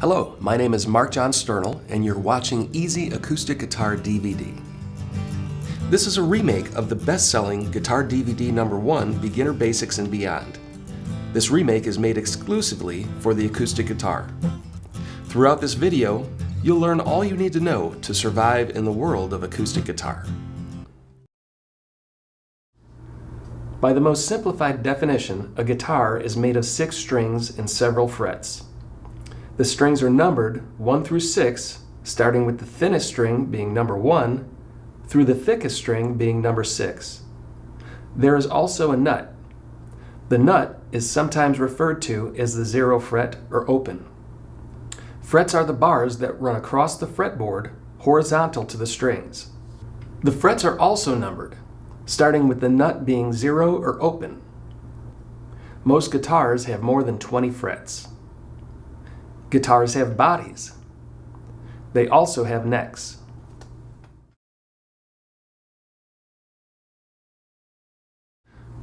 Hello, my name is Mark John Sternal, and you're watching Easy Acoustic Guitar DVD. This is a remake of the best-selling Guitar DVD #1, Beginner Basics and Beyond. This remake is made exclusively for the acoustic guitar. Throughout this video, you'll learn all you need to know to survive in the world of acoustic guitar. By the most simplified definition, a guitar is made of 6 strings and several frets. The strings are numbered 1 through 6, starting with the thinnest string being number 1, through the thickest string being number 6. There is also a nut. The nut is sometimes referred to as the 0 fret or open. Frets are the bars that run across the fretboard horizontal to the strings. The frets are also numbered, starting with the nut being 0 or open. Most guitars have more than 20 frets. Guitars have bodies. They also have necks.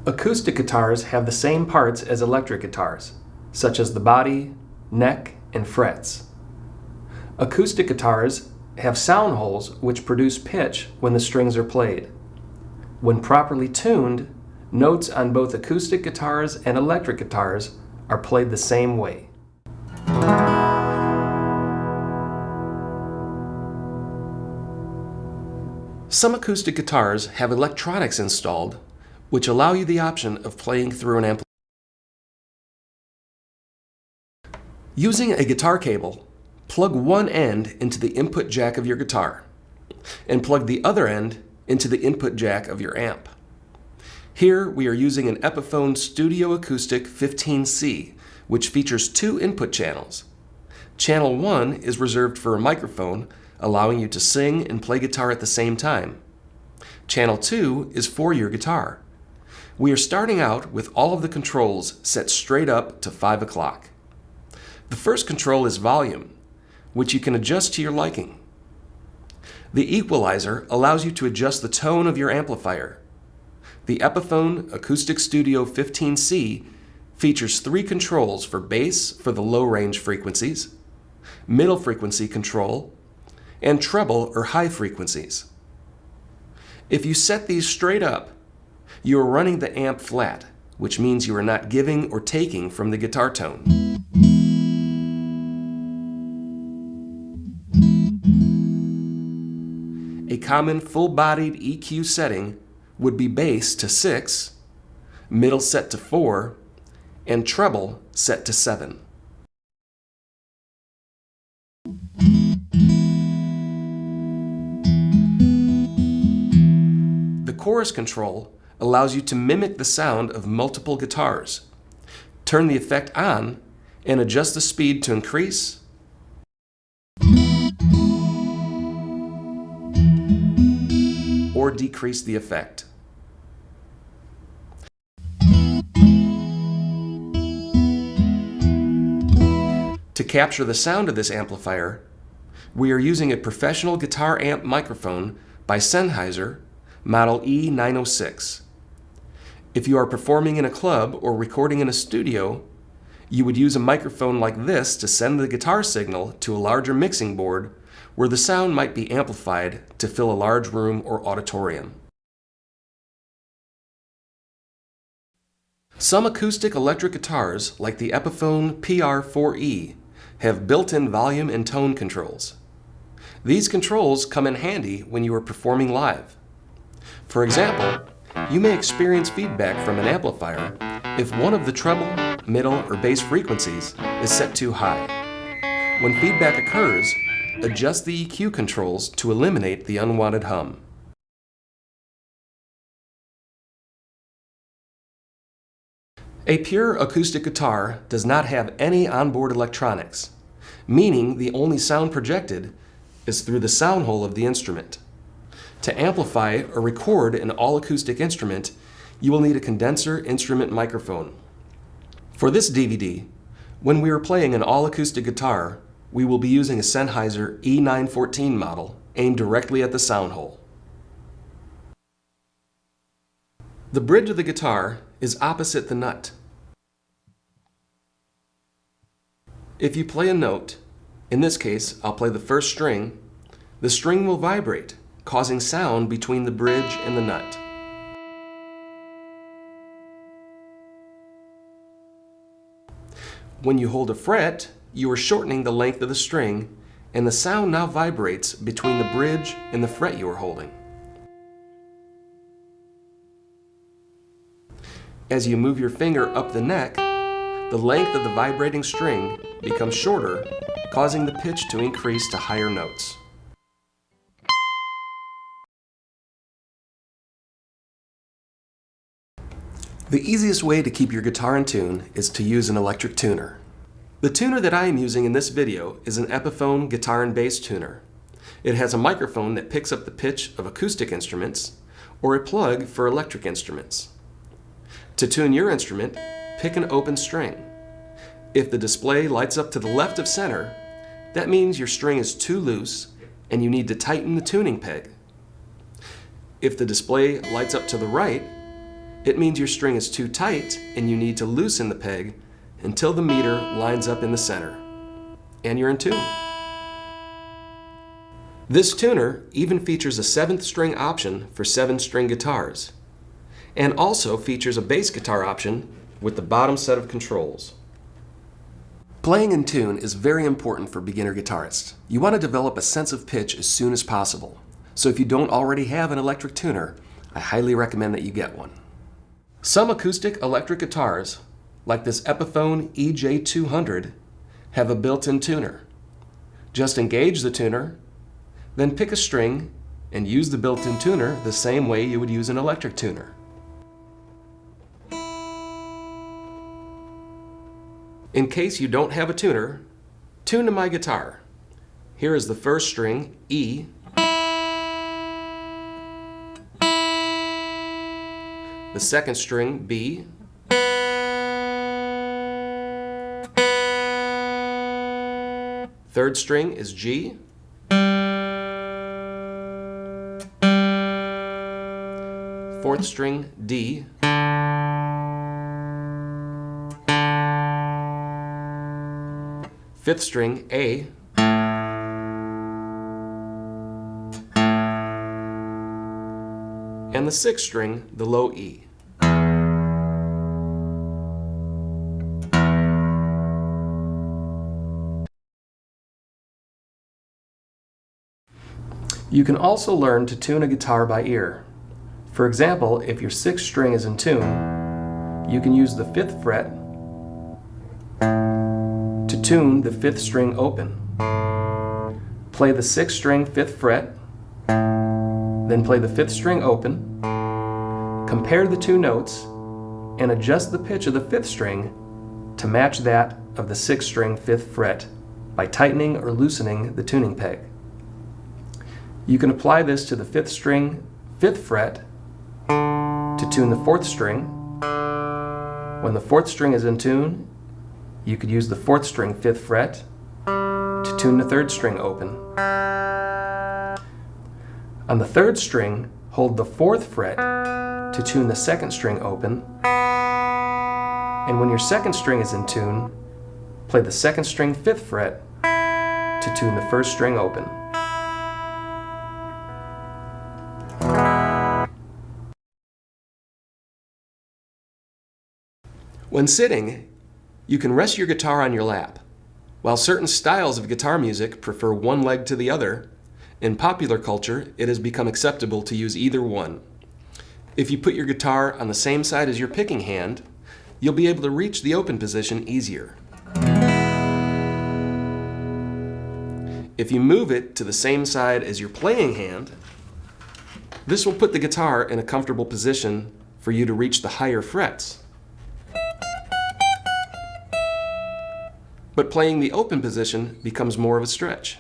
Acoustic guitars have the same parts as electric guitars, such as the body, neck, and frets. Acoustic guitars have sound holes which produce pitch when the strings are played. When properly tuned, notes on both acoustic guitars and electric guitars are played the same way. Some acoustic guitars have electronics installed which allow you the option of playing through an amplifier. Using a guitar cable, plug one end into the input jack of your guitar and plug the other end into the input jack of your amp. Here we are using an Epiphone Studio Acoustic 15C, which features 2 input channels. Channel 1 is reserved for a microphone, allowing you to sing and play guitar at the same time. Channel 2 is for your guitar. We are starting out with all of the controls set straight up to 5 o'clock. The first control is volume, which you can adjust to your liking. The equalizer allows you to adjust the tone of your amplifier. The Epiphone Acoustic Studio 15C features 3 controls for bass for the low range frequencies, middle frequency control, and treble or high frequencies. If you set these straight up, you are running the amp flat, which means you are not giving or taking from the guitar tone. A common full-bodied EQ setting would be bass to 6, middle set to 4, and treble set to 7. The chorus control allows you to mimic the sound of multiple guitars. Turn the effect on and adjust the speed to increase or decrease the effect. To capture the sound of this amplifier, we are using a professional guitar amp microphone by Sennheiser, model E906. If you are performing in a club or recording in a studio, you would use a microphone like this to send the guitar signal to a larger mixing board where the sound might be amplified to fill a large room or auditorium. Some acoustic electric guitars, like the Epiphone PR4E, have built-in volume and tone controls. These controls come in handy when you are performing live. For example, you may experience feedback from an amplifier if one of the treble, middle, or bass frequencies is set too high. When feedback occurs, adjust the EQ controls to eliminate the unwanted hum. A pure acoustic guitar does not have any onboard electronics, meaning the only sound projected is through the sound hole of the instrument. To amplify or record an all-acoustic instrument, you will need a condenser instrument microphone. For this DVD, when we are playing an all-acoustic guitar, we will be using a Sennheiser E914 model aimed directly at the sound hole. The bridge of the guitar is opposite the nut. If you play a note, In this case, I'll play the first string. The string will vibrate, causing sound between the bridge and the nut. When you hold a fret, you are shortening the length of the string, and the sound now vibrates between the bridge and the fret you are holding. As you move your finger up the neck, the length of the vibrating string becomes shorter, causing the pitch to increase to higher notes. The easiest way to keep your guitar in tune is to use an electric tuner. The tuner that I am using in this video is an Epiphone guitar and bass tuner. It has a microphone that picks up the pitch of acoustic instruments, or a plug for electric instruments. To tune your instrument, pick an open string. If the display lights up to the left of center, that means your string is too loose and you need to tighten the tuning peg. If the display lights up to the right, it means your string is too tight and you need to loosen the peg until the meter lines up in the center, and you're in tune. This tuner even features a 7th string option for 7-string guitars, and also features a bass guitar option with the bottom set of controls. Playing in tune is very important for beginner guitarists. You want to develop a sense of pitch as soon as possible, so if you don't already have an electric tuner, I highly recommend that you get one. Some acoustic electric guitars, like this Epiphone EJ200, have a built-in tuner. Just engage the tuner, then pick a string and use the built-in tuner the same way you would use an electric tuner. In case you don't have a tuner, tune to my guitar. Here is the first string, E. The second string, B. Third string is G. Fourth string, D. Fifth string, A. And the sixth string, the low E. You can also learn to tune a guitar by ear. For example, if your 6th string is in tune, you can use the 5th fret to tune the 5th string open. Play the 6th string 5th fret, then play the 5th string open, compare the two notes, and adjust the pitch of the 5th string to match that of the 6th string 5th fret by tightening or loosening the tuning peg. You can apply this to the 5th string 5th fret to tune the 4th string. When the 4th string is in tune, you could use the 4th string 5th fret to tune the 3rd string open. On the 3rd string, hold the 4th fret to tune the 2nd string open. And when your 2nd string is in tune, play the 2nd string 5th fret to tune the 1st string open. When sitting, you can rest your guitar on your lap. While certain styles of guitar music prefer one leg to the other, in popular culture it has become acceptable to use either one. If you put your guitar on the same side as your picking hand, you'll be able to reach the open position easier. If you move it to the same side as your playing hand, this will put the guitar in a comfortable position for you to reach the higher frets. But playing the open position becomes more of a stretch.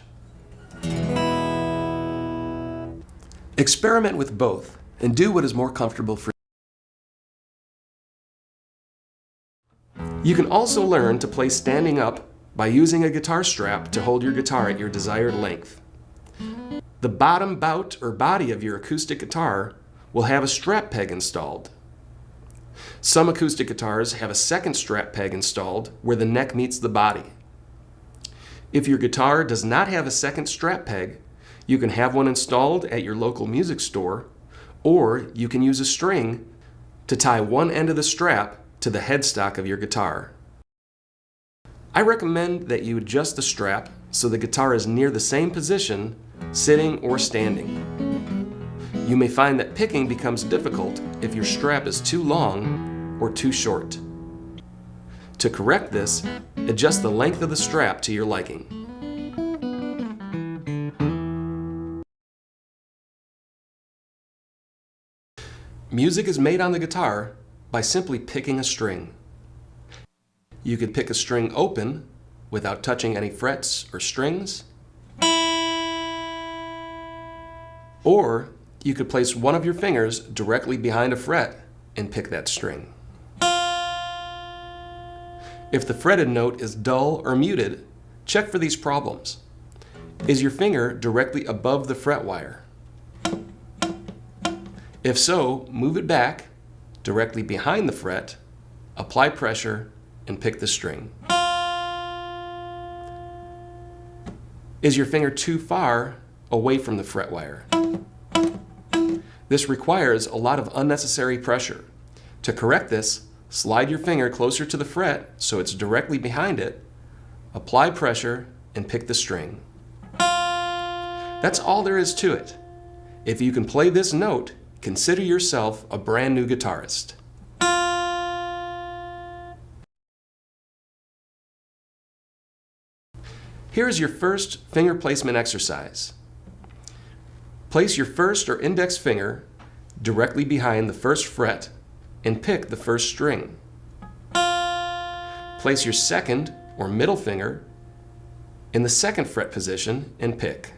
Experiment with both and do what is more comfortable for you. You can also learn to play standing up by using a guitar strap to hold your guitar at your desired length. The bottom bout or body of your acoustic guitar will have a strap peg installed. Some acoustic guitars have a second strap peg installed where the neck meets the body. If your guitar does not have a second strap peg, you can have one installed at your local music store, or you can use a string to tie one end of the strap to the headstock of your guitar. I recommend that you adjust the strap so the guitar is near the same position, sitting or standing. You may find that picking becomes difficult if your strap is too long or too short. To correct this, adjust the length of the strap to your liking. Music is made on the guitar by simply picking a string. You could pick a string open without touching any frets or strings, or you could place one of your fingers directly behind a fret and pick that string. If the fretted note is dull or muted, check for these problems. Is your finger directly above the fret wire? If so, move it back, directly behind the fret, apply pressure, and pick the string. Is your finger too far away from the fret wire? This requires a lot of unnecessary pressure. To correct this, slide your finger closer to the fret so it's directly behind it, apply pressure, and pick the string. That's all there is to it. If you can play this note, consider yourself a brand new guitarist. Here is your first finger placement exercise. Place your first or index finger directly behind the first fret and pick the first string. Place your second or middle finger in the second fret position and pick.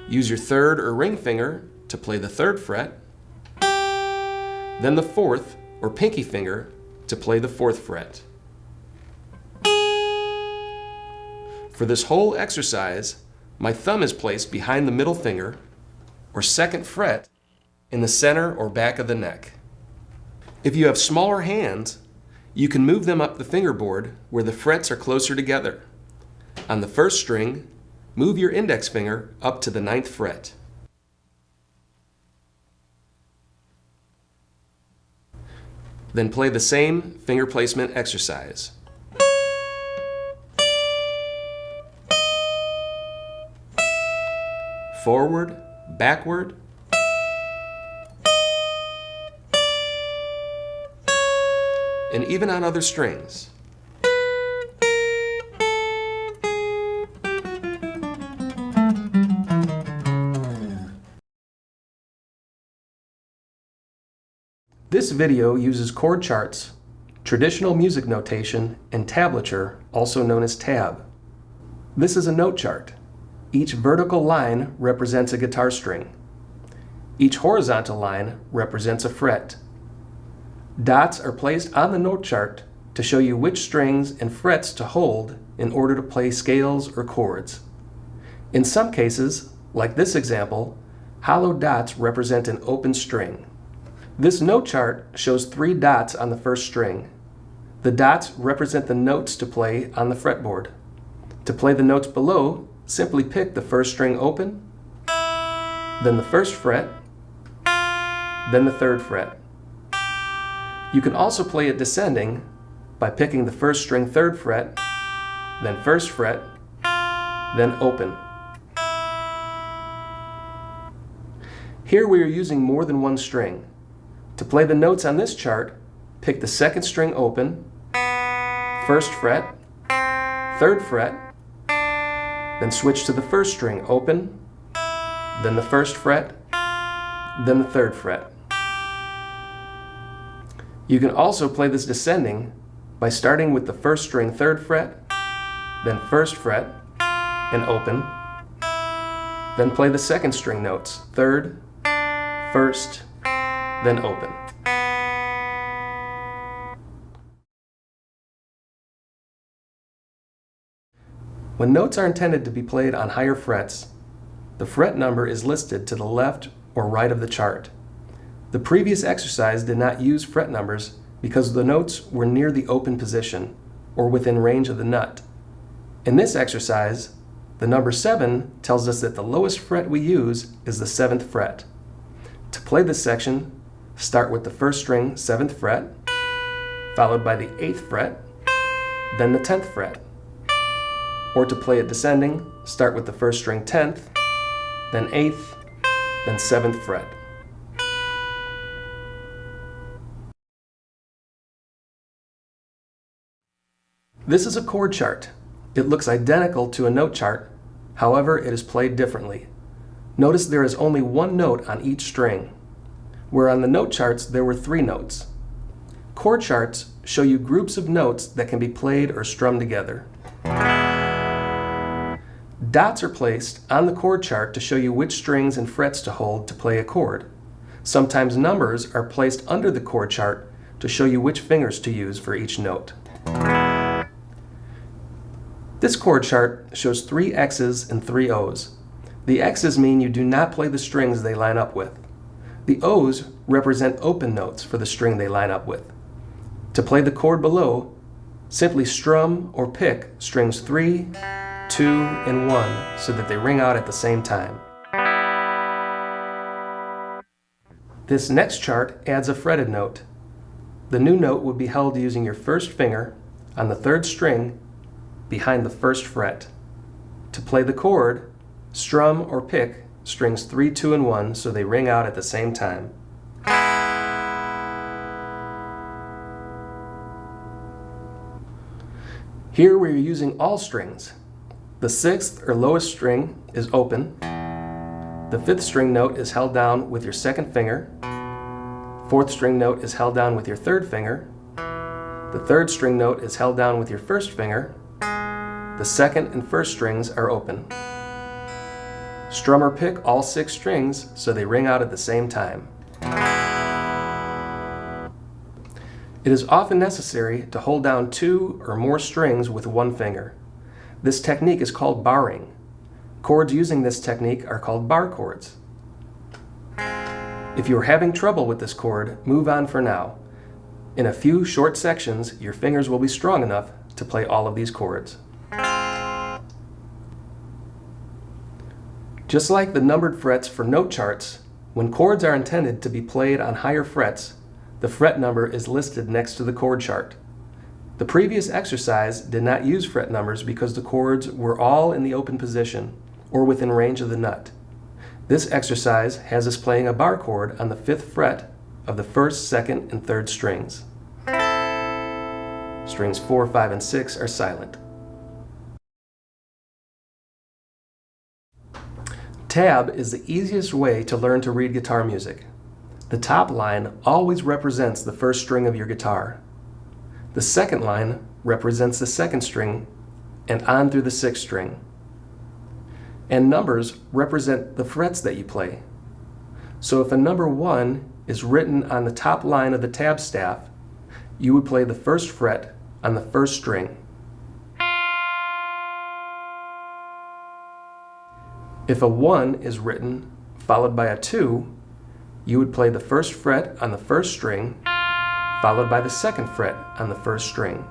Use your third or ring finger to play the third fret, then the fourth or pinky finger to play the fourth fret. For this whole exercise, my thumb is placed behind the middle finger or second fret in the center or back of the neck. If you have smaller hands, you can move them up the fingerboard where the frets are closer together. On the first string, move your index finger up to the 9th fret. Then play the same finger placement exercise. Forward, backward, and even on other strings. This video uses chord charts, traditional music notation, and tablature, also known as tab. This is a note chart. Each vertical line represents a guitar string. Each horizontal line represents a fret. Dots are placed on the note chart to show you which strings and frets to hold in order to play scales or chords. In some cases, like this example, hollow dots represent an open string. This note chart shows 3 dots on the first string. The dots represent the notes to play on the fretboard. To play the notes below, simply pick the first string open, then the first fret, then the 3rd fret. You can also play it descending by picking the first string 3rd fret, then 1st fret, then open. Here we are using more than one string. To play the notes on this chart, pick the 2nd string open, 1st fret, 3rd fret, then switch to the 1st string open, then the 1st fret, then the 3rd fret. You can also play this descending by starting with the 1st string 3rd fret, then 1st fret, and open, then play the 2nd string notes, 3rd, 1st, then open. When notes are intended to be played on higher frets, the fret number is listed to the left or right of the chart. The previous exercise did not use fret numbers because the notes were near the open position or within range of the nut. In this exercise, the number 7 tells us that the lowest fret we use is the 7th fret. To play this section, start with the first string 7th fret, followed by the 8th fret, then the 10th fret. Or to play it descending, start with the first string 10th, then 8th, then 7th fret. This is a chord chart. It looks identical to a note chart, however it is played differently. Notice there is only one note on each string, where on the note charts there were 3 notes. Chord charts show you groups of notes that can be played or strummed together. Dots are placed on the chord chart to show you which strings and frets to hold to play a chord. Sometimes numbers are placed under the chord chart to show you which fingers to use for each note. This chord chart shows 3 X's and 3 O's. The X's mean you do not play the strings they line up with. The O's represent open notes for the string they line up with. To play the chord below, simply strum or pick strings 3, 2, and 1 so that they ring out at the same time. This next chart adds a fretted note. The new note would be held using your first finger on the 3rd string behind the 1st fret. To play the chord, strum or pick strings 3, 2, and 1 so they ring out at the same time. Here we are using all strings. The 6th or lowest string is open. The 5th string note is held down with your 2nd finger. 4th string note is held down with your 3rd finger. The 3rd string note is held down with your 1st finger. The 2nd and 1st strings are open. Strum or pick all 6 strings so they ring out at the same time. It is often necessary to hold down 2 or more strings with 1 finger. This technique is called barring. Chords using this technique are called bar chords. If you are having trouble with this chord, move on for now. In a few short sections, your fingers will be strong enough to play all of these chords. Just like the numbered frets for note charts, when chords are intended to be played on higher frets, the fret number is listed next to the chord chart. The previous exercise did not use fret numbers because the chords were all in the open position or within range of the nut. This exercise has us playing a bar chord on the 5th fret of the 1st, 2nd, and 3rd strings. Strings 4, 5, and 6 are silent. Tab is the easiest way to learn to read guitar music. The top line always represents the 1st string of your guitar. The 2nd line represents the 2nd string and on through the 6th string. And numbers represent the frets that you play. So if a number 1 is written on the top line of the tab staff, you would play the 1st fret on the 1st string. If a 1 is written followed by a 2, you would play the 1st fret on the 1st string, followed by the 2nd fret on the 1st string.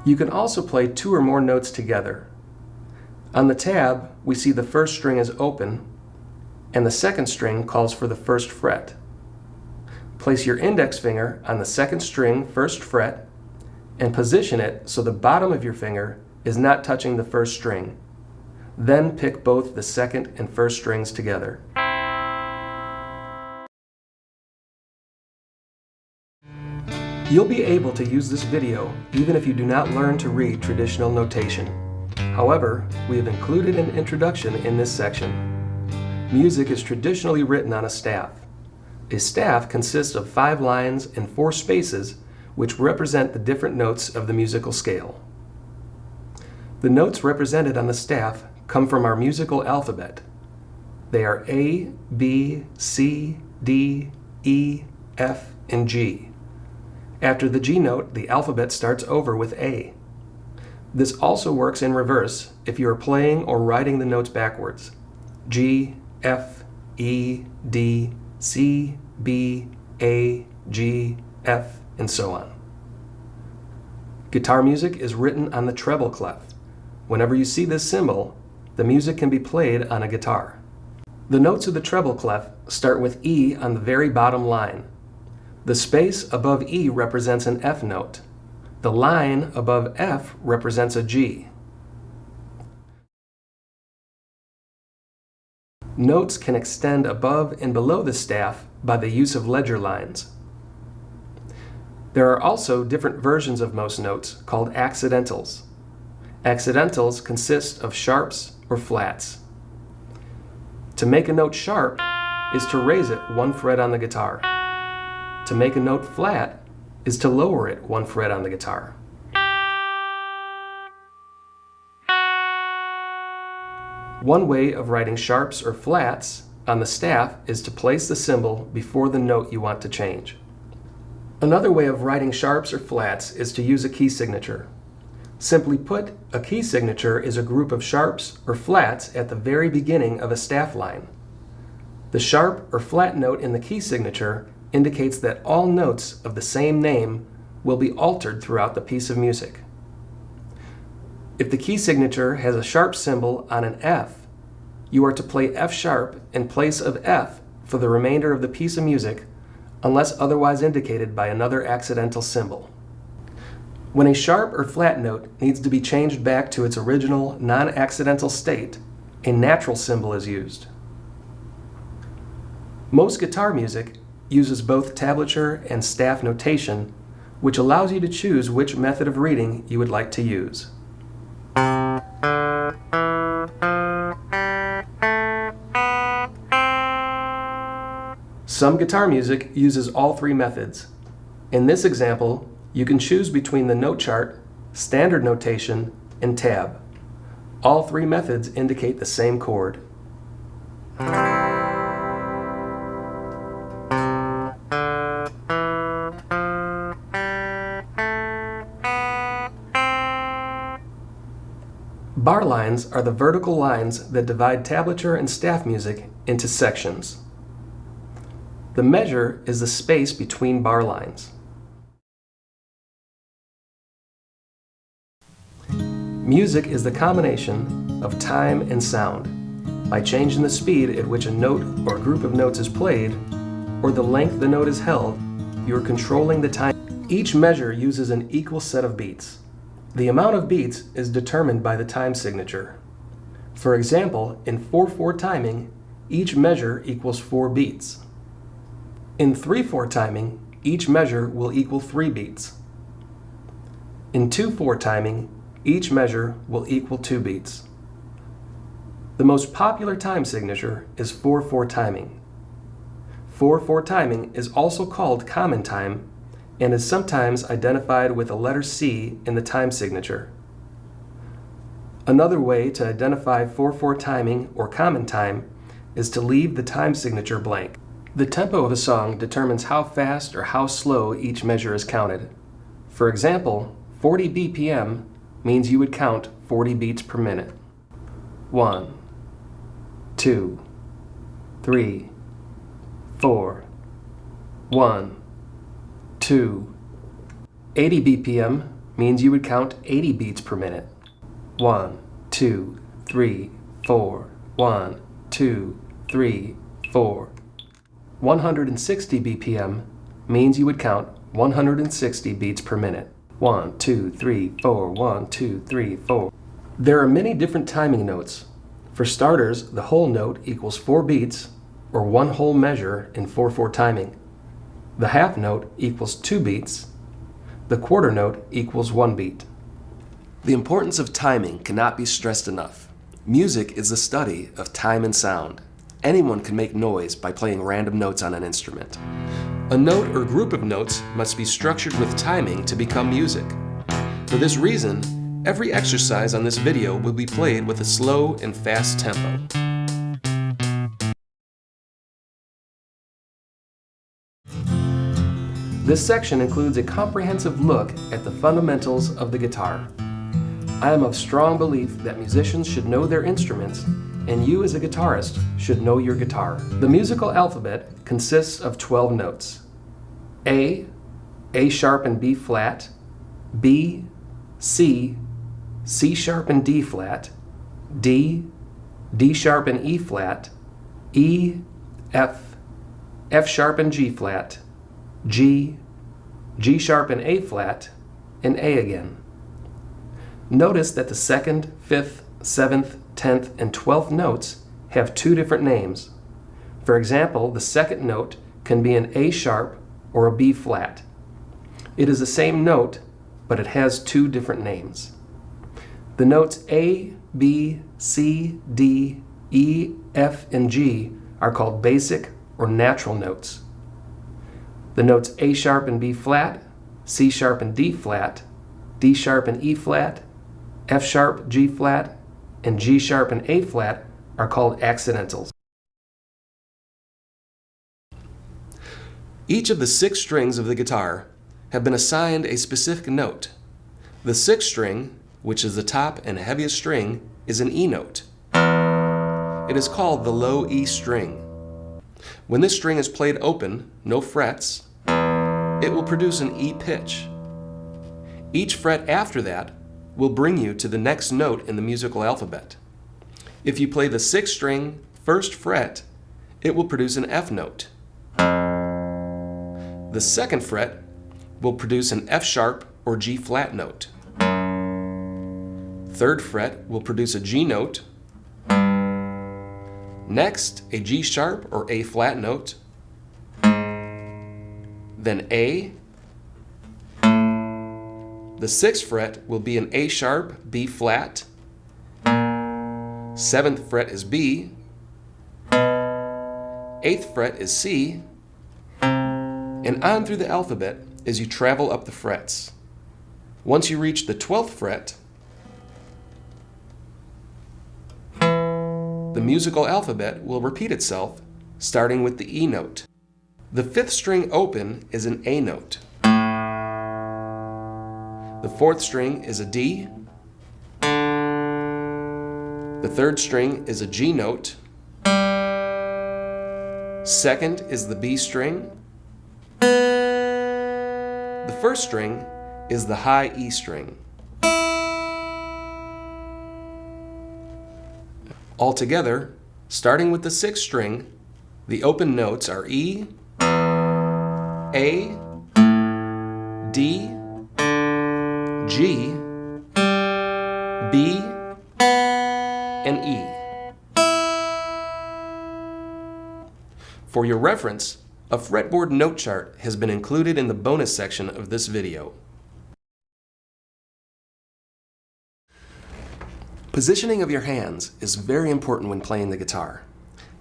You can also play 2 or more notes together. On the tab, we see the 1st string is open, and the 2nd string calls for the 1st fret. Place your index finger on the 2nd string 1st fret, and position it so the bottom of your finger is not touching the 1st string. Then pick both the 2nd and 1st strings together. You'll be able to use this video even if you do not learn to read traditional notation. However, we have included an introduction in this section. Music is traditionally written on a staff. A staff consists of 5 lines and 4 spaces which represent the different notes of the musical scale. The notes represented on the staff come from our musical alphabet. They are A, B, C, D, E, F, and G. After the G note, the alphabet starts over with A. This also works in reverse if you are playing or writing the notes backwards. G, F, E, D, C, B, A, G, F, and so on. Guitar music is written on the treble clef. Whenever you see this symbol, the music can be played on a guitar. The notes of the treble clef start with E on the very bottom line. The space above E represents an F note. The line above F represents a G. Notes can extend above and below the staff by the use of ledger lines. There are also different versions of most notes called accidentals. Accidentals consist of sharps or flats. To make a note sharp is to raise it one fret on the guitar. To make a note flat is to lower it one fret on the guitar. One way of writing sharps or flats on the staff is to place the symbol before the note you want to change. Another way of writing sharps or flats is to use a key signature. Simply put, a key signature is a group of sharps or flats at the very beginning of a staff line. The sharp or flat note in the key signature indicates that all notes of the same name will be altered throughout the piece of music. If the key signature has a sharp symbol on an F, you are to play F sharp in place of F for the remainder of the piece of music unless otherwise indicated by another accidental symbol. When a sharp or flat note needs to be changed back to its original non-accidental state, a natural symbol is used. Most guitar music uses both tablature and staff notation, which allows you to choose which method of reading you would like to use. Some guitar music uses all three methods. In this example, you can choose between the note chart, standard notation, and tab. All three methods indicate the same chord. Bar lines are the vertical lines that divide tablature and staff music into sections. The measure is the space between bar lines. Music is the combination of time and sound. By changing the speed at which a note or group of notes is played, or the length the note is held, you are controlling the time. Each measure uses an equal set of beats. The amount of beats is determined by the time signature. For example, in 4/4 timing, each measure equals 4 beats. In 3/4 timing, each measure will equal 3 beats. In 2/4 timing, each measure will equal 2 beats. The most popular time signature is 4/4 timing. 4/4 timing is also called common time and is sometimes identified with a letter C in the time signature. Another way to identify 4/4 timing or common time is to leave the time signature blank. The tempo of a song determines how fast or how slow each measure is counted. For example, 40 BPM means you would count 40 beats per minute. 1, 2, 3, 4, 1, 2. 80 BPM means you would count 80 beats per minute. 1, 2, 3, 4, 1, 2, 3, 4. 160 BPM means you would count 160 beats per minute. 1, 2, 3, 4, 1, 2, 3, 4. There are many different timing notes. For starters, the whole note equals 4 beats, or one whole measure in 4/4 timing. The half note equals 2 beats. The quarter note equals 1 beat. The importance of timing cannot be stressed enough. Music is the study of time and sound. Anyone can make noise by playing random notes on an instrument. A note or group of notes must be structured with timing to become music. For this reason, every exercise on this video will be played with a slow and fast tempo. This section includes a comprehensive look at the fundamentals of the guitar. I am of strong belief that musicians should know their instruments, and you as a guitarist should know your guitar. The musical alphabet consists of 12 notes. A sharp and B flat, B, C, C sharp and D flat, D, D sharp and E flat, E, F, F sharp and G flat, G, G sharp and A flat, and A again. Notice that the 2nd, 5th, 7th, 10th, and 12th notes have two different names. For example, the 2nd note can be an A sharp or a B flat. It is the same note, but it has two different names. The notes A, B, C, D, E, F, and G are called basic or natural notes. The notes A sharp and B flat, C sharp and D flat, D sharp and E flat, F sharp, G flat, and G sharp and A flat are called accidentals. Each of the 6 strings of the guitar have been assigned a specific note. The 6th string, which is the top and heaviest string, is an E note. It is called the low E string. When this string is played open, no frets, it will produce an E pitch. Each fret after that will bring you to the next note in the musical alphabet. If you play the 6th string, 1st fret, it will produce an F note. The 2nd fret will produce an F sharp or G flat note. 3rd fret will produce a G note. Next, a G sharp or A flat note. Then A. The 6th fret will be an A sharp, B flat. 7th fret is B. 8th fret is C. And on through the alphabet as you travel up the frets. Once you reach the 12th fret, the musical alphabet will repeat itself, starting with the E note. The 5th string open is an A note. The 4th string is a D. The 3rd string is a G note. 2nd is the B string. The 1st string is the high E string. Altogether, starting with the 6th string, the open notes are E, A, D, G, B, and E. For your reference, a fretboard note chart has been included in the bonus section of this video. Positioning of your hands is very important when playing the guitar.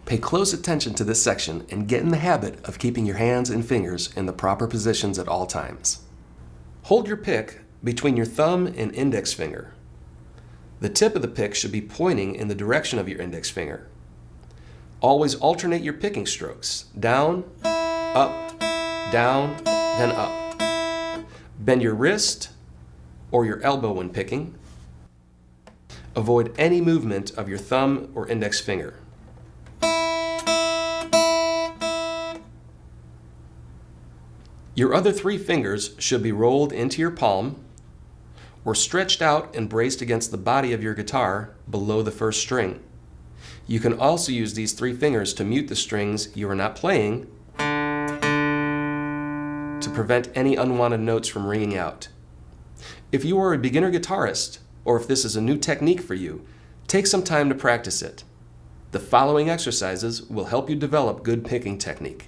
Pay close attention to this section and get in the habit of keeping your hands and fingers in the proper positions at all times. Hold your pick between your thumb and index finger. The tip of the pick should be pointing in the direction of your index finger. Always alternate your picking strokes, down, up, down, then up. Bend your wrist or your elbow when picking. Avoid any movement of your thumb or index finger. Your other 3 fingers should be rolled into your palm or stretched out and braced against the body of your guitar below the 1st string. You can also use these 3 fingers to mute the strings you are not playing to prevent any unwanted notes from ringing out. If you are a beginner guitarist, or if this is a new technique for you, take some time to practice it. The following exercises will help you develop good picking technique.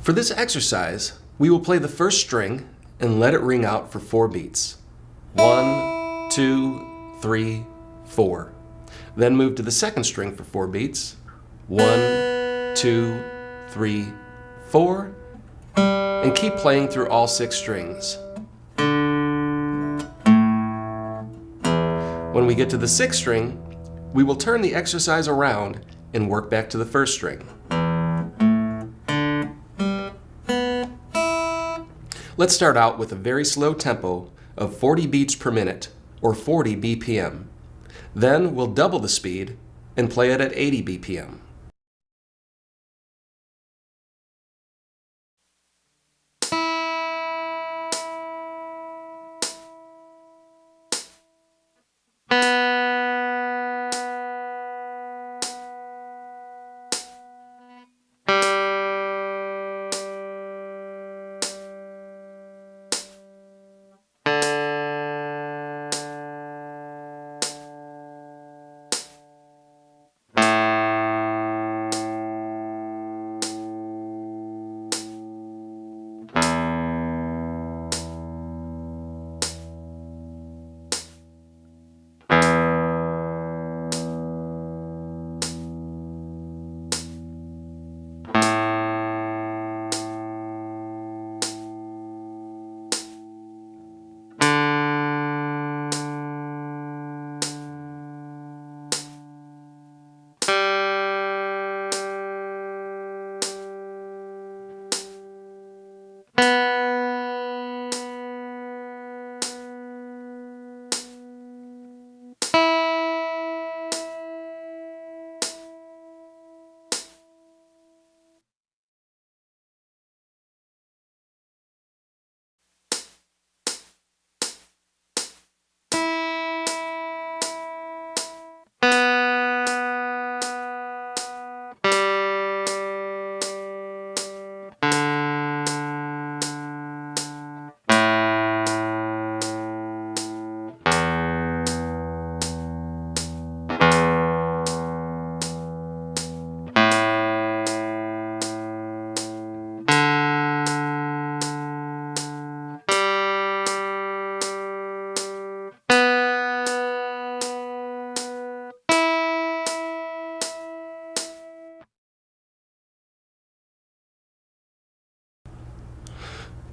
For this exercise, we will play the 1st string and let it ring out for 4 beats. 1, 2, 3, 4. Then move to the 2nd string for 4 beats. 1, 2, 3, 4. And keep playing through all 6 strings. When we get to the 6th string, we will turn the exercise around and work back to the 1st string. Let's start out with a very slow tempo of 40 beats per minute, or 40 BPM. Then we'll double the speed and play it at 80 BPM.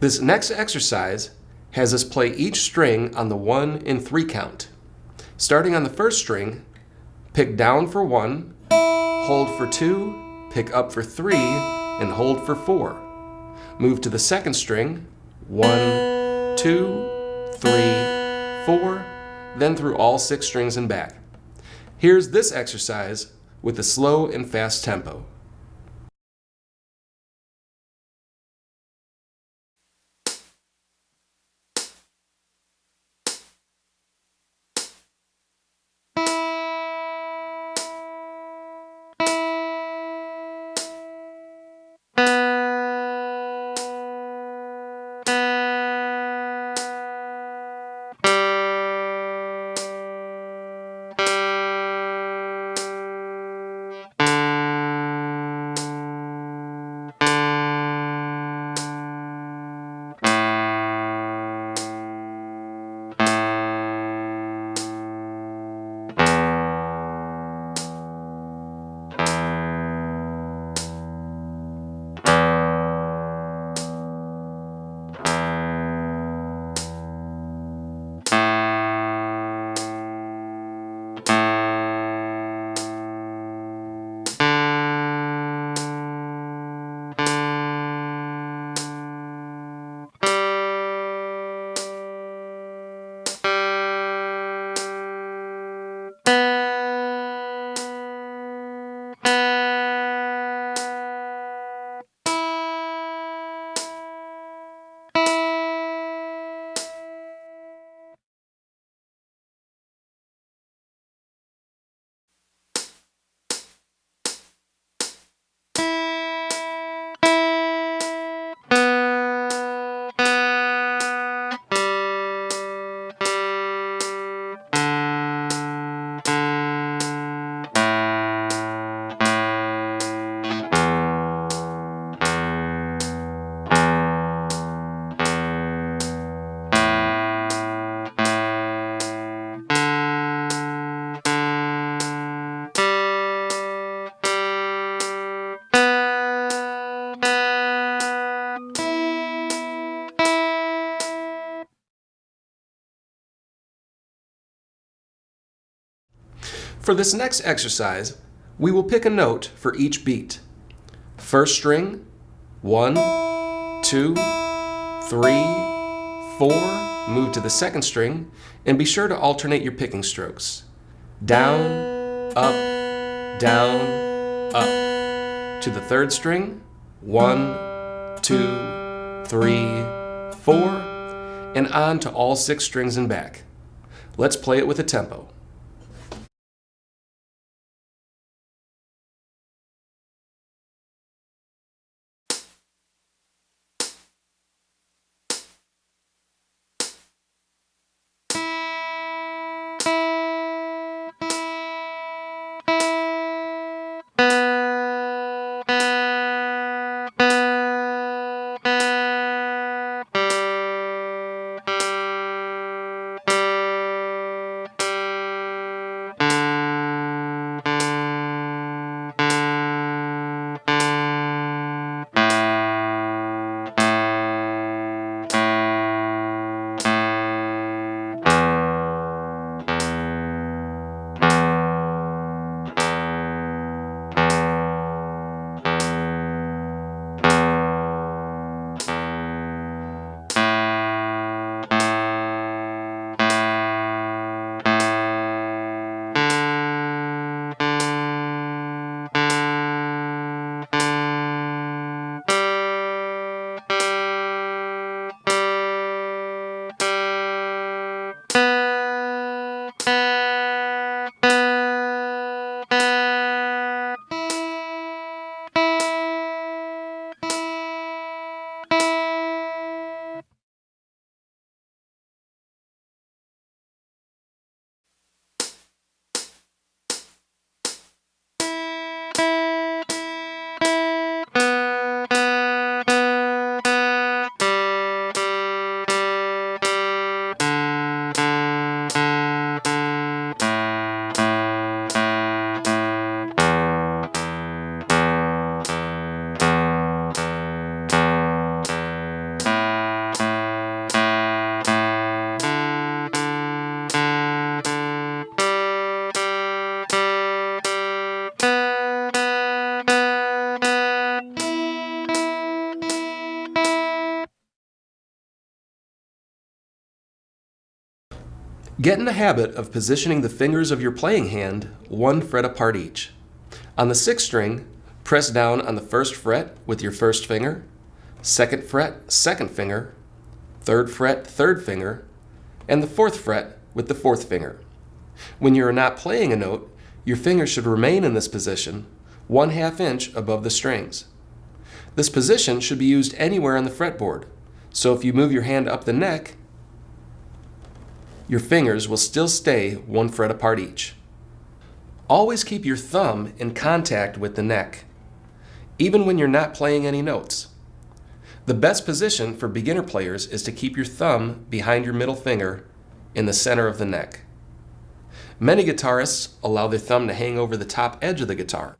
This next exercise has us play each string on the 1 and 3 count. Starting on the first string, pick down for 1, hold for 2, pick up for 3, and hold for 4. Move to the second string, 1, 2, 3, 4, then through all 6 strings and back. Here's this exercise with a slow and fast tempo. For this next exercise, we will pick a note for each beat. First string, 1, 2, 3, 4, move to the second string, and be sure to alternate your picking strokes. Down, up, up. To the third string, 1, 2, 3, 4, and on to all 6 strings and back. Let's play it with a tempo. Get in the habit of positioning the fingers of your playing hand 1 fret apart each. On the 6th string, press down on the 1st fret with your 1st finger, 2nd fret, 2nd finger, 3rd fret, 3rd finger, and the 4th fret with the 4th finger. When you are not playing a note, your fingers should remain in this position 1/2 inch above the strings. This position should be used anywhere on the fretboard, so if you move your hand up the neck, your fingers will still stay 1 fret apart each. Always keep your thumb in contact with the neck, even when you're not playing any notes. The best position for beginner players is to keep your thumb behind your middle finger in the center of the neck. Many guitarists allow their thumb to hang over the top edge of the guitar.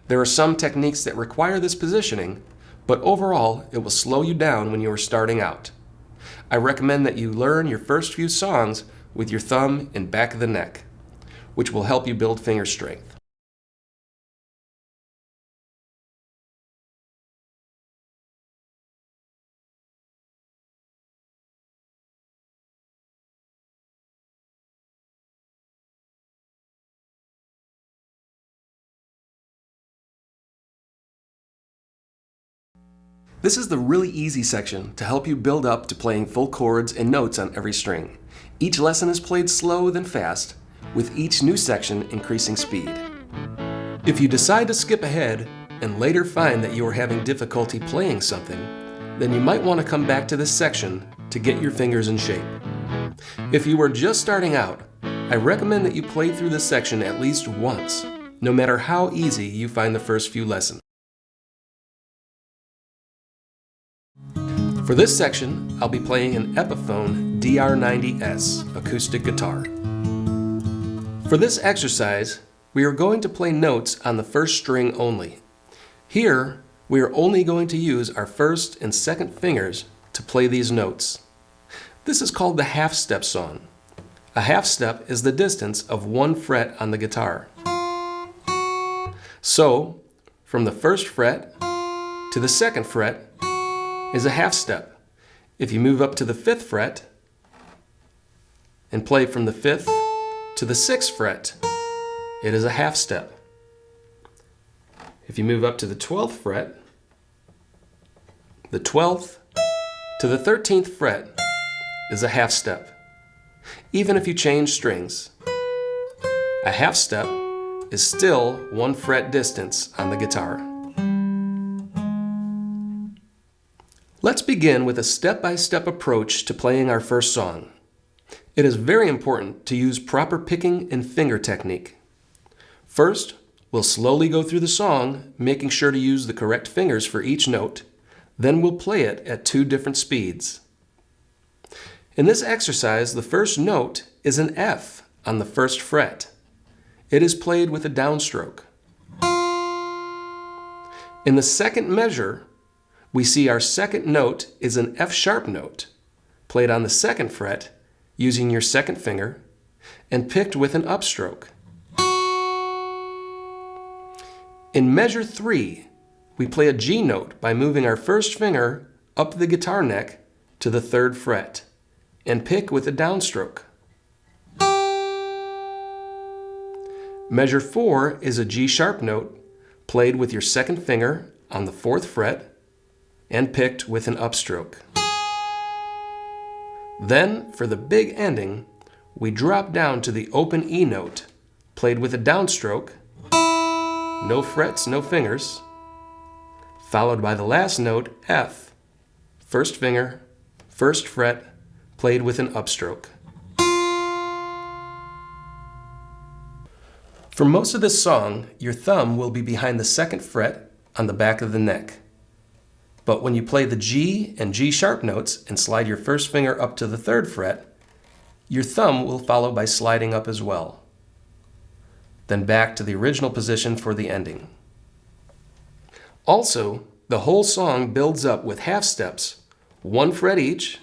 There are some techniques that require this positioning, but overall it will slow you down when you are starting out. I recommend that you learn your first few songs with your thumb in back of the neck, which will help you build finger strength. This is the really easy section to help you build up to playing full chords and notes on every string. Each lesson is played slow then fast, with each new section increasing speed. If you decide to skip ahead and later find that you are having difficulty playing something, then you might want to come back to this section to get your fingers in shape. If you are just starting out, I recommend that you play through this section at least once, no matter how easy you find the first few lessons. For this section, I'll be playing an Epiphone DR90S acoustic guitar. For this exercise, we are going to play notes on the 1st string only. Here, we are only going to use our 1st and 2nd fingers to play these notes. This is called the half step song. A half step is the distance of 1 fret on the guitar. So, from the 1st fret to the 2nd fret is a half step. If you move up to the 5th fret and play from the 5th to the 6th fret, it is a half step. If you move up to the 12th fret, the 12th to the 13th fret is a half step. Even if you change strings, a half step is still 1 fret distance on the guitar. Let's begin with a step-by-step approach to playing our first song. It is very important to use proper picking and finger technique. First, we'll slowly go through the song, making sure to use the correct fingers for each note. Then we'll play it at 2 different speeds. In this exercise, the first note is an F on the 1st fret. It is played with a downstroke. In the second measure, we see our second note is an F sharp note, played on the 2nd fret using your 2nd finger and picked with an upstroke. In measure 3, we play a G note by moving our 1st finger up the guitar neck to the 3rd fret and pick with a downstroke. Measure 4 is a G sharp note played with your 2nd finger on the 4th fret and picked with an upstroke. Then, for the big ending, we drop down to the open E note, played with a downstroke, no frets, no fingers, followed by the last note, F, 1st finger, 1st fret, played with an upstroke. For most of this song, your thumb will be behind the 2nd fret on the back of the neck. But when you play the G and G sharp notes and slide your 1st finger up to the 3rd fret, your thumb will follow by sliding up as well. Then back to the original position for the ending. Also, the whole song builds up with half steps, 1 fret each,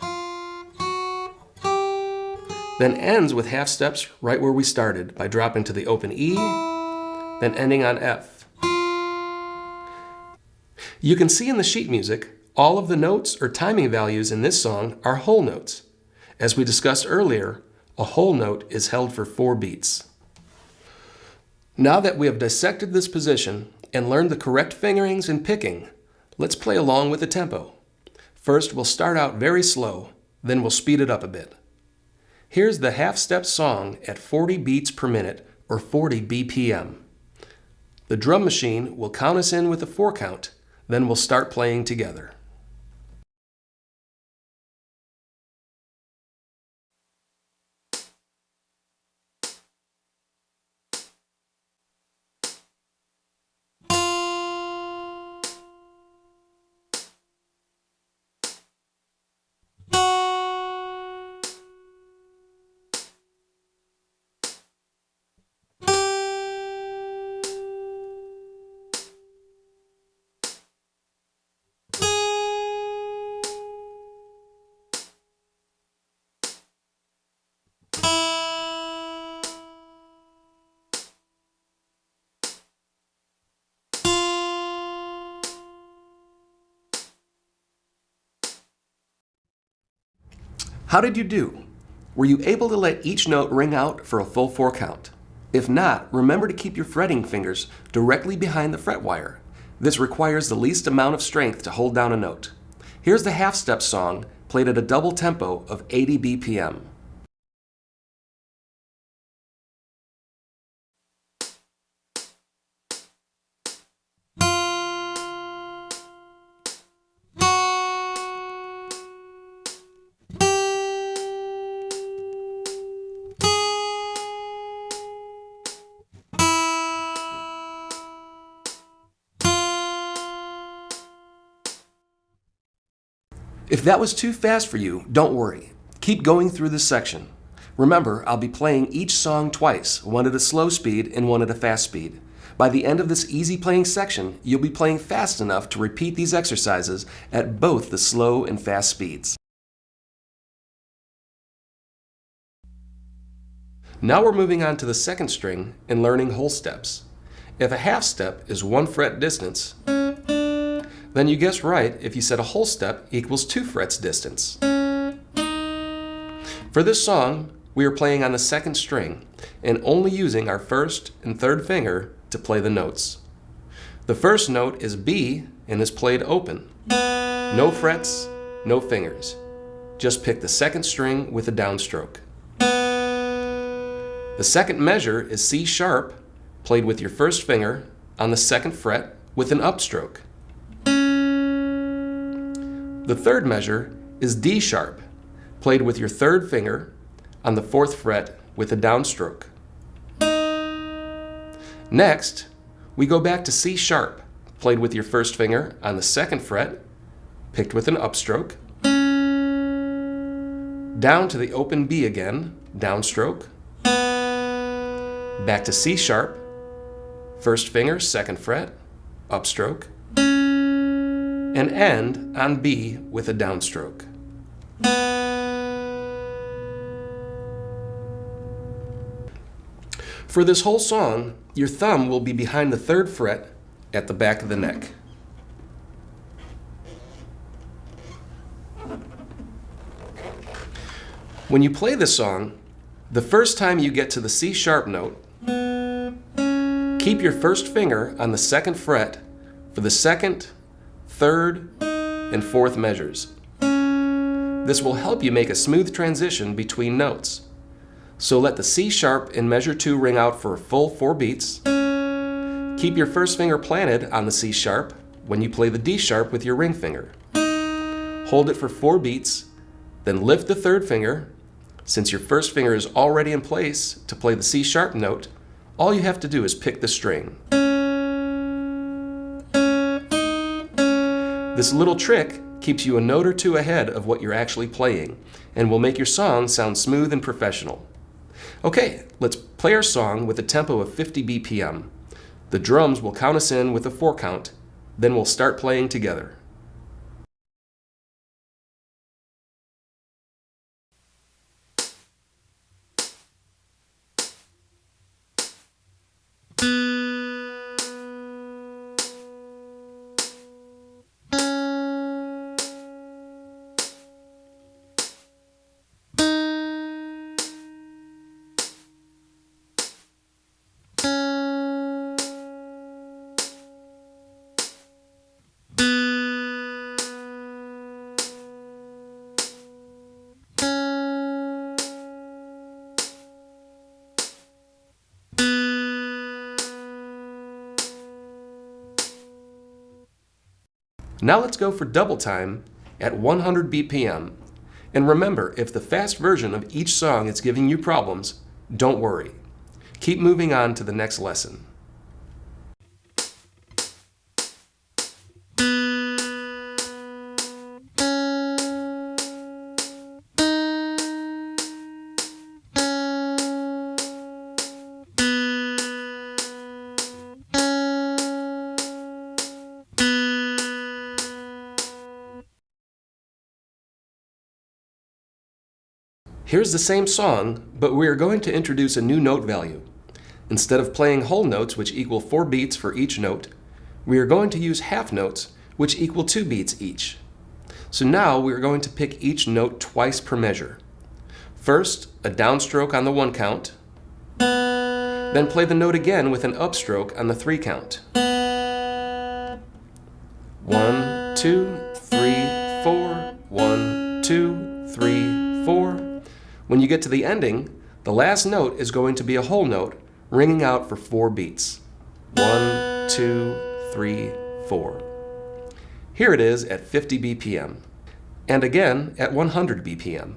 then ends with half steps right where we started by dropping to the open E, then ending on F. You can see in the sheet music, all of the notes or timing values in this song are whole notes. As we discussed earlier, A whole note is held for 4 beats. Now that we have dissected this position and learned the correct fingerings and picking, let's play along with the tempo. First, we'll start out very slow, then we'll speed it up a bit. Here's the half-step song at 40 beats per minute, or 40 BPM. The drum machine will count us in with a 4 count, then we'll start playing together. How did you do? Were you able to let each note ring out for a full 4 count? If not, remember to keep your fretting fingers directly behind the fret wire. This requires the least amount of strength to hold down a note. Here's the half-step song played at a double tempo of 80 BPM. If that was too fast for you, don't worry. Keep going through this section. Remember, I'll be playing each song twice, one at a slow speed and one at a fast speed. By the end of this easy playing section, you'll be playing fast enough to repeat these exercises at both the slow and fast speeds. Now we're moving on to the second string and learning whole steps. If a half step is 1 fret distance, then you guessed right if you said a whole step equals 2 frets distance. For this song, we are playing on the second string and only using our first and third finger to play the notes. The first note is B and is played open. No frets, no fingers. Just pick the second string with a downstroke. The second measure is C sharp, played with your first finger on the second fret with an upstroke. The third measure is D sharp, played with your third finger on the fourth fret with a downstroke. Next, we go back to C sharp, played with your first finger on the second fret, picked with an upstroke. Down to the open B again, downstroke. Back to C sharp, first finger, second fret, upstroke. And end on B with a downstroke. For this whole song, your thumb will be behind the third fret at the back of the neck. When you play this song, the first time you get to the C sharp note, keep your first finger on the second fret for the second, third, and fourth measures. This will help you make a smooth transition between notes. So let the C sharp in measure 2 ring out for a full 4 beats. Keep your first finger planted on the C sharp when you play the D sharp with your ring finger. Hold it for 4 beats, then lift the third finger. Since your first finger is already in place to play the C sharp note, all you have to do is pick the string. This little trick keeps you a note or two ahead of what you're actually playing and will make your song sound smooth and professional. Okay, let's play our song with a tempo of 50 BPM. The drums will count us in with a 4 count, then we'll start playing together. Now let's go for double time at 100 BPM. And remember, if the fast version of each song is giving you problems, don't worry. Keep moving on to the next lesson. Here's the same song, but we are going to introduce a new note value. Instead of playing whole notes, which equal 4 beats for each note, we are going to use half notes, which equal 2 beats each. So now we are going to pick each note twice per measure. First, a downstroke on the 1 count, then play the note again with an upstroke on the 3 count. 1, 2, 3, 4, 1, 2, 3, 4. When you get to the ending, the last note is going to be a whole note, ringing out for 4 beats. 1, 2, 3, 4. Here it is at 50 BPM, and again at 100 BPM.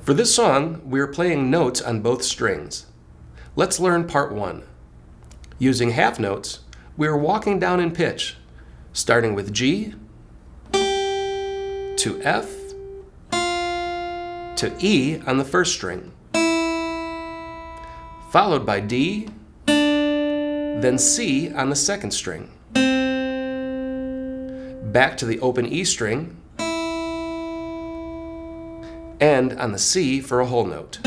For this song, we are playing notes on both strings. Let's learn part 1. Using half notes, we are walking down in pitch, starting with G, to F, to E on the first string, followed by D, then C on the second string, back to the open E string, and on the C for a whole note.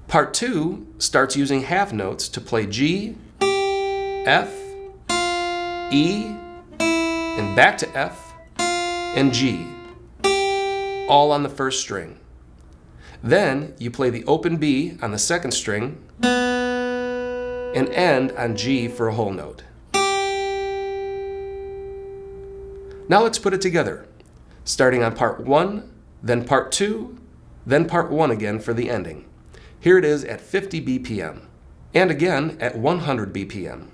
Part 2 starts using half notes to play G, F, E, and back to F, and G, all on the first string. Then you play the open B on the second string, and end on G for a whole note. Now let's put it together, starting on part 1, then part 2, then part 1 again for the ending. Here it is at 50 BPM, and again at 100 BPM.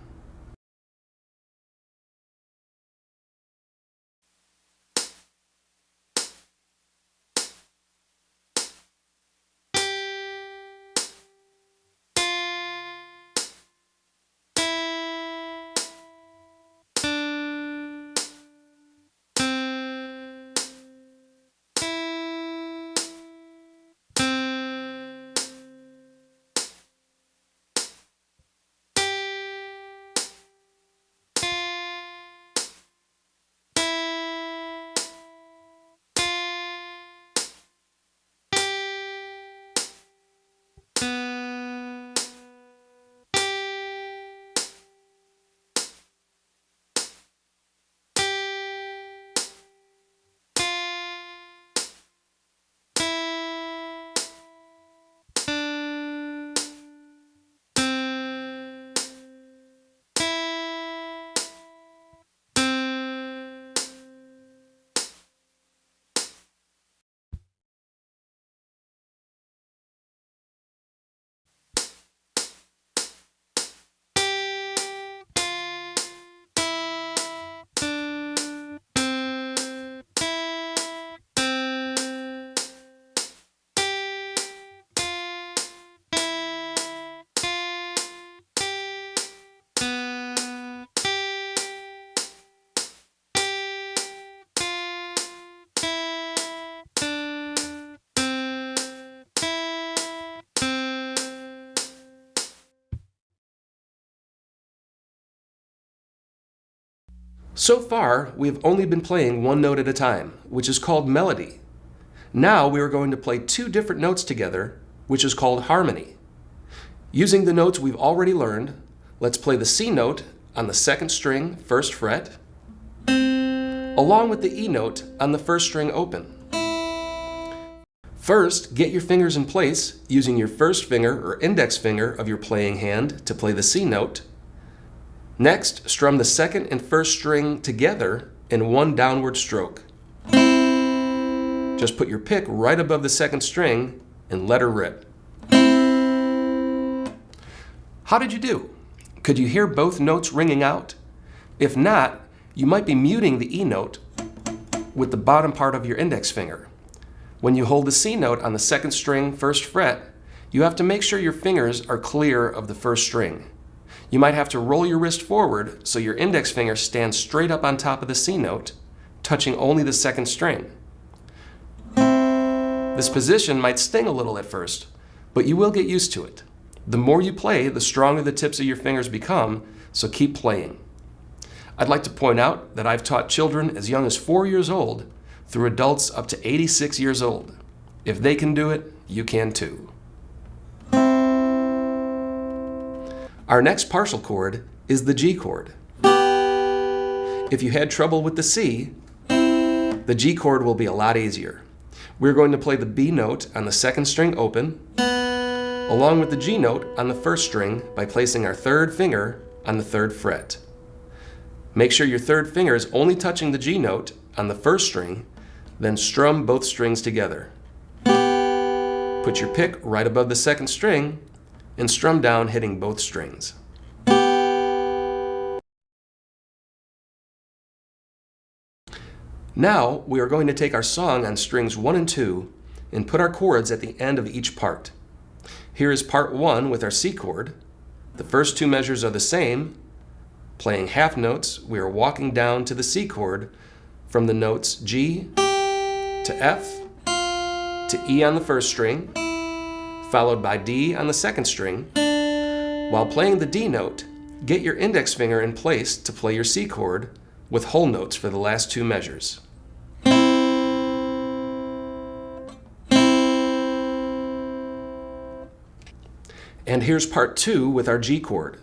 So far, we have only been playing one note at a time, which is called melody. Now we are going to play two different notes together, which is called harmony. Using the notes we've already learned, let's play the C note on the second string, first fret, along with the E note on the first string open. First, get your fingers in place using your first finger or index finger of your playing hand to play the C note. Next, strum the second and first string together in one downward stroke. Just put your pick right above the second string and let her rip. How did you do? Could you hear both notes ringing out? If not, you might be muting the E note with the bottom part of your index finger. When you hold the C note on the second string, first fret, you have to make sure your fingers are clear of the first string. You might have to roll your wrist forward so your index finger stands straight up on top of the C note, touching only the second string. This position might sting a little at first, but you will get used to it. The more you play, the stronger the tips of your fingers become, so keep playing. I'd like to point out that I've taught children as young as 4 years old through adults up to 86 years old. If they can do it, you can too. Our next partial chord is the G chord. If you had trouble with the C, the G chord will be a lot easier. We're going to play the B note on the second string open, along with the G note on the first string by placing our third finger on the third fret. Make sure your third finger is only touching the G note on the first string, then strum both strings together. Put your pick right above the second string and strum down hitting both strings. Now we are going to take our song on strings 1 and 2 and put our chords at the end of each part. Here is part 1 with our C chord. The first two measures are the same. Playing half notes, we are walking down to the C chord from the notes G to F to E on the first string, followed by D on the second string. While playing the D note, get your index finger in place to play your C chord with whole notes for the last two measures. And here's part 2 with our G chord.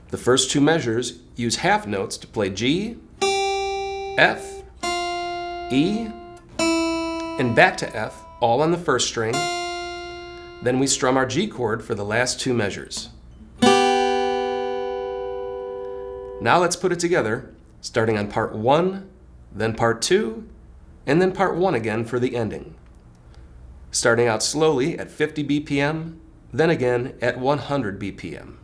The first two measures use half notes to play G, F, E, and back to F, all on the first string. Then we strum our G chord for the last two measures. Now let's put it together, starting on part 1, then part 2, and then part 1 again for the ending. Starting out slowly at 50 BPM, then again at 100 BPM.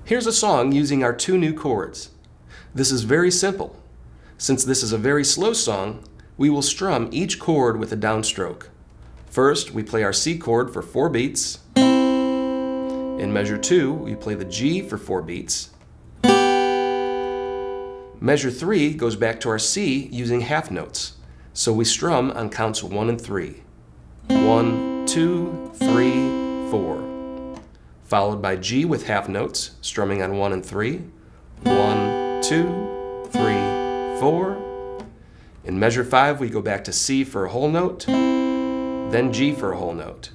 Here's a song using our two new chords. This is very simple. Since this is a very slow song, we will strum each chord with a downstroke. First, we play our C chord for 4 beats. In measure 2, we play the G for 4 beats. Measure 3 goes back to our C using half notes, so we strum on counts 1 and 3. 1, 2, 3, 4. Followed by G with half notes, strumming on 1 and 3. 1, 2, 3, 4. In measure 5, we go back to C for a whole note, then G for a whole note.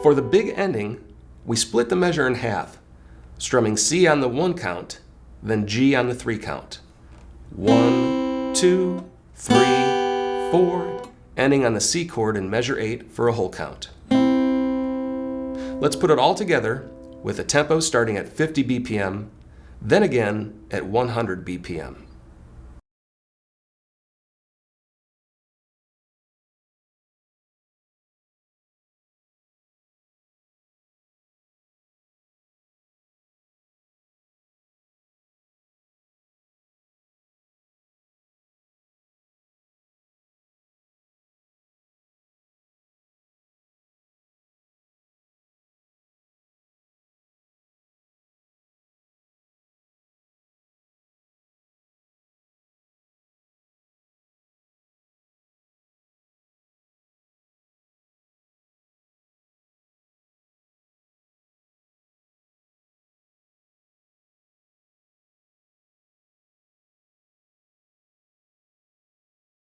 For the big ending, we split the measure in half, strumming C on the 1 count, then G on the 3 count. 1, 2, 3, 4, ending on the C chord in measure 8 for a whole count. Let's put it all together with a tempo starting at 50 BPM, then again at 100 BPM.